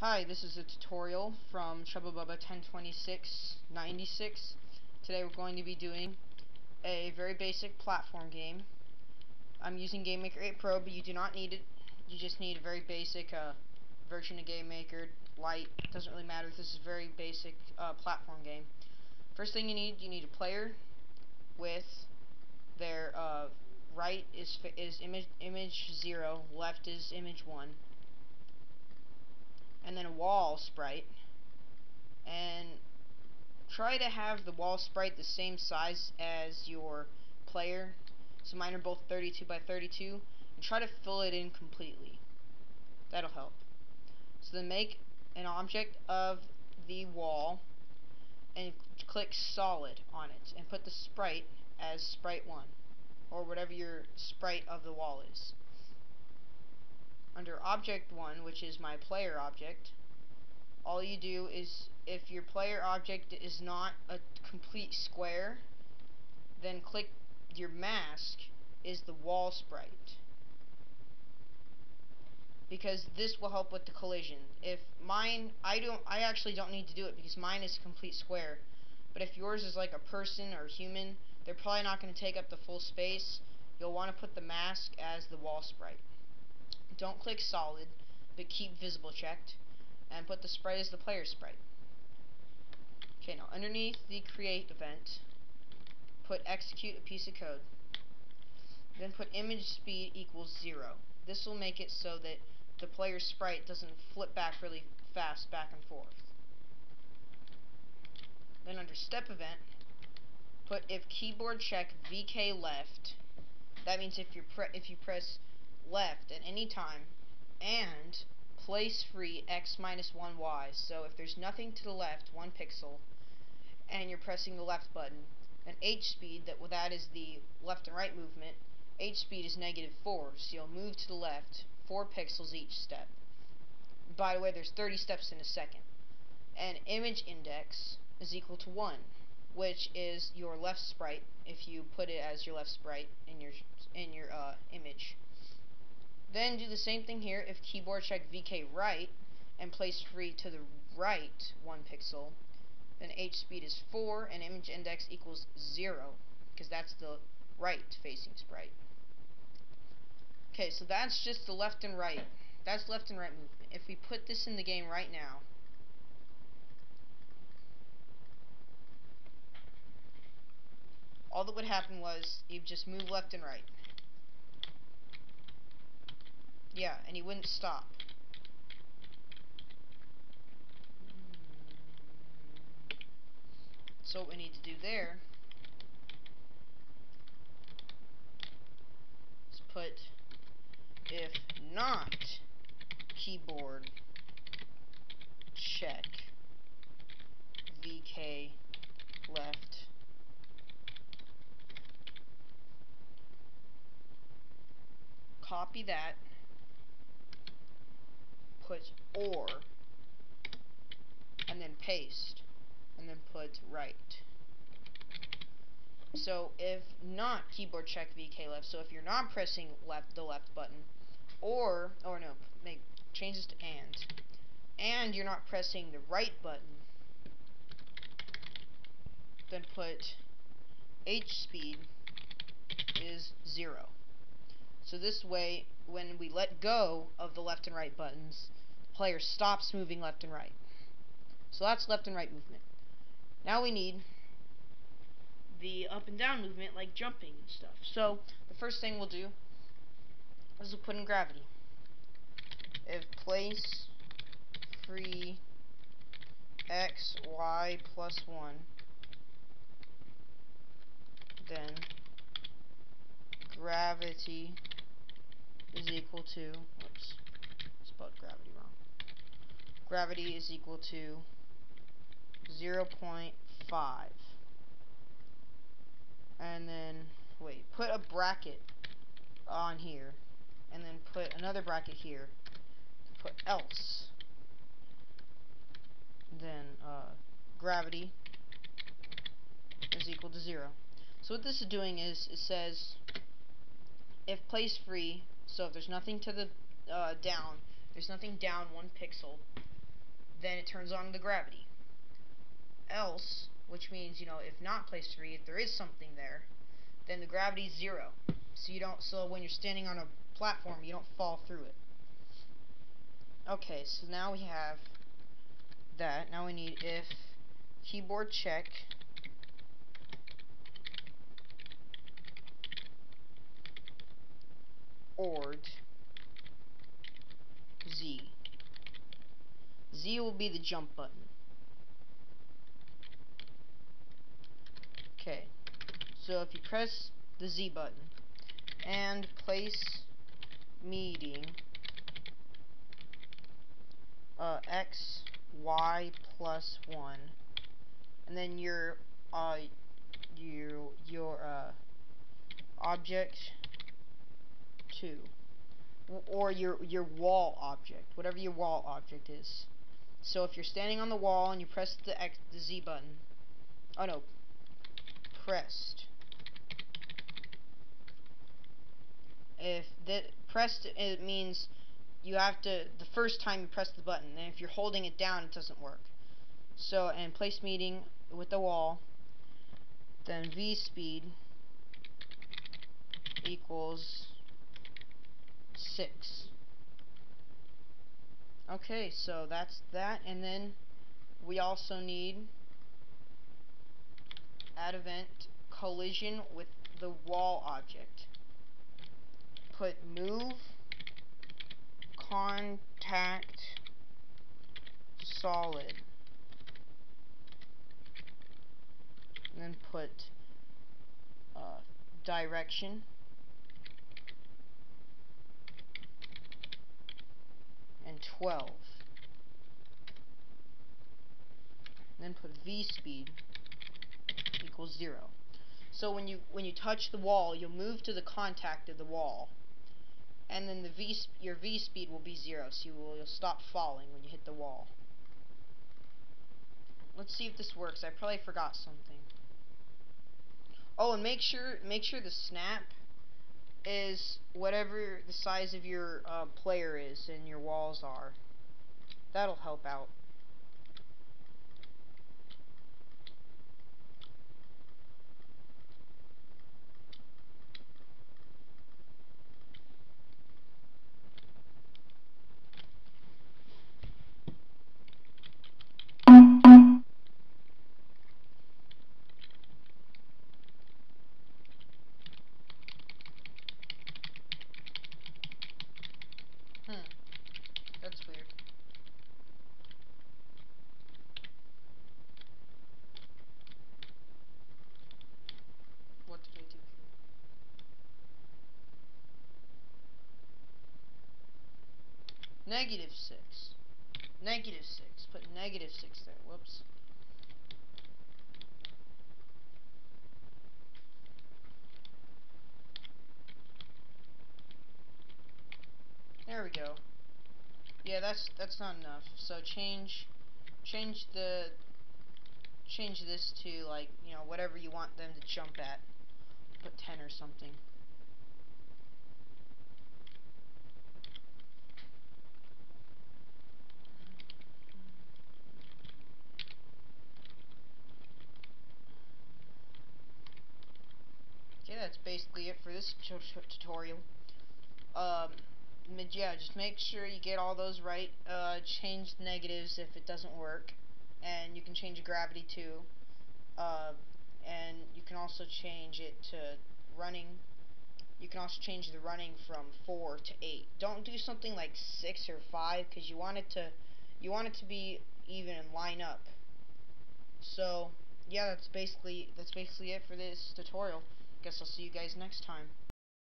Hi, this is a tutorial from Chubbabubba102696. Today we're going to be doing a very basic platform game. I'm using GameMaker 8 Pro, but you do not need it. You just need a very basic version of GameMaker. Light, doesn't really matter. This is a very basic platform game. First thing you need a player with their right is image 0, left is image 1. And then a wall sprite, and try to have the wall sprite the same size as your player. So mine are both 32 by 32, and try to fill it in completely. That'll help. So then make an object of the wall and click solid on it and put the sprite as sprite 1, or whatever your sprite of the wall is. Under object 1, which is my player object, all you do is, if your player object is not a complete square, then click your mask is the wall sprite, because this will help with the collision. If mine, I actually don't need to do it because mine is a complete square, but if yours is like a person or a human, they're probably not going to take up the full space. You'll want to put the mask as the wall sprite. Don't click solid, but keep visible checked, and put the sprite as the player sprite. Okay, now underneath the create event, put execute a piece of code. Then put image speed equals 0. This will make it so that the player sprite doesn't flip back really fast back and forth. Then under step event, put if keyboard check VK left. That means if you press left at any time, and place free x minus 1y. So if there's nothing to the left, 1 pixel, and you're pressing the left button, then hspeed, that is the left and right movement, hspeed is -4, so you'll move to the left 4 pixels each step. By the way, there's 30 steps in a second. And image index is equal to 1, which is your left sprite if you put it as your left sprite in your image. Then do the same thing here. If keyboard check VK right and place free to the right 1 pixel, then hspeed is 4 and image index equals 0, because that's the right facing sprite. Okay, so that's just the left and right. That's left and right movement. If we put this in the game right now, all that would happen was you'd just move left and right. Yeah, and he wouldn't stop. So what we need to do there is put if not keyboard check VK left, copy that, put or, and then paste, and then put right. So if not keyboard check VK left, so if you're not pressing the left button, or no, change this to and you're not pressing the right button, then put hspeed is 0. So this way, when we let go of the left and right buttons, the player stops moving left and right. So that's left and right movement. Now we need the up and down movement, like jumping and stuff. So the first thing we'll do is we'll put in gravity. If place free x, y plus 1, then gravity is equal to, whoops, spelled gravity wrong. Gravity is equal to 0.5. And then, put a bracket on here, and then put another bracket here, put else. Then, gravity is equal to 0. So what this is doing is, it says, if place free, so if there's nothing to the down, there's nothing down 1 pixel, then it turns on the gravity. Else, which means, if not placed free, if there is something there, then the gravity is 0. So when you're standing on a platform, you don't fall through it. Okay, so now we have that. Now we need if keyboard check ord Z. Z will be the jump button. Okay, so if you press the Z button and place meeting x, y plus 1, and then your object 2, or your wall object, whatever your wall object is. So if you're standing on the wall and you press the Z button, oh no, pressed. If that pressed, it means you have to, the first time you press the button, and if you're holding it down, it doesn't work. So, and place meeting with the wall, then vspeed equals 6. Okay, so that's that, and then we also need add event collision with the wall object. Put move contact solid, and then put direction and 12, and then put vspeed equals 0. So when you touch the wall, you'll move to the contact of the wall, and then your v-speed will be 0, so you'll stop falling when you hit the wall. Let's see if this works. I probably forgot something. Oh, and make sure the snap is whatever the size of your player is and your walls are. That'll help out. That's weird. What did I do here? -6. -6. Put -6 there. Whoops. There we go. Yeah, that's not enough. So change this to, like, whatever you want them to jump at. Put 10 or something. Okay, that's basically it for this tutorial. Yeah, just make sure you get all those right. Change negatives if it doesn't work, and you can change gravity too. And you can also change it to running. You can also change the running from 4 to 8. Don't do something like 6 or 5, because you want it to be even and line up. So yeah, that's basically it for this tutorial. Guess I'll see you guys next time.